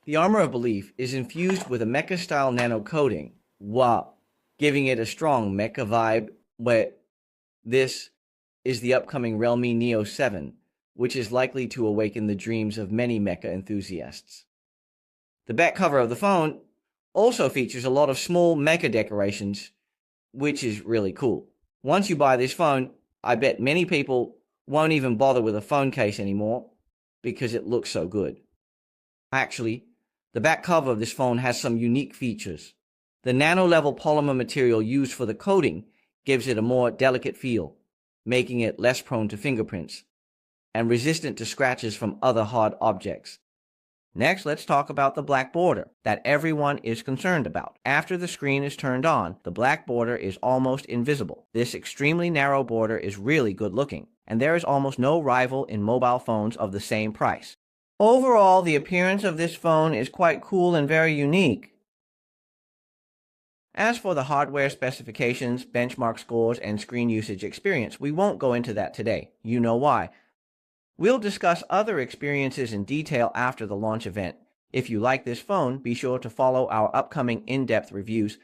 The armor of belief is infused with a mecha-style nano coating, while giving it a strong mecha vibe. Where this is the upcoming Realme Neo 7, which is likely to awaken the dreams of many mecha enthusiasts. The back cover of the phone also features a lot of small mecha decorations, which is really cool. Once you buy this phone, I bet many people won't even bother with a phone case anymore because it looks so good. Actually, the back cover of this phone has some unique features. The nano-level polymer material used for the coating gives it a more delicate feel, making it less prone to fingerprints and resistant to scratches from other hard objects. Next, let's talk about the black border that everyone is concerned about. After the screen is turned on, the black border is almost invisible. This extremely narrow border is really good looking, and there is almost no rival in mobile phones of the same price. Overall, the appearance of this phone is quite cool and very unique. As for the hardware specifications, benchmark scores, and screen usage experience, we won't go into that today. You know why. We'll discuss other experiences in detail after the launch event. If you like this phone, be sure to follow our upcoming in-depth reviews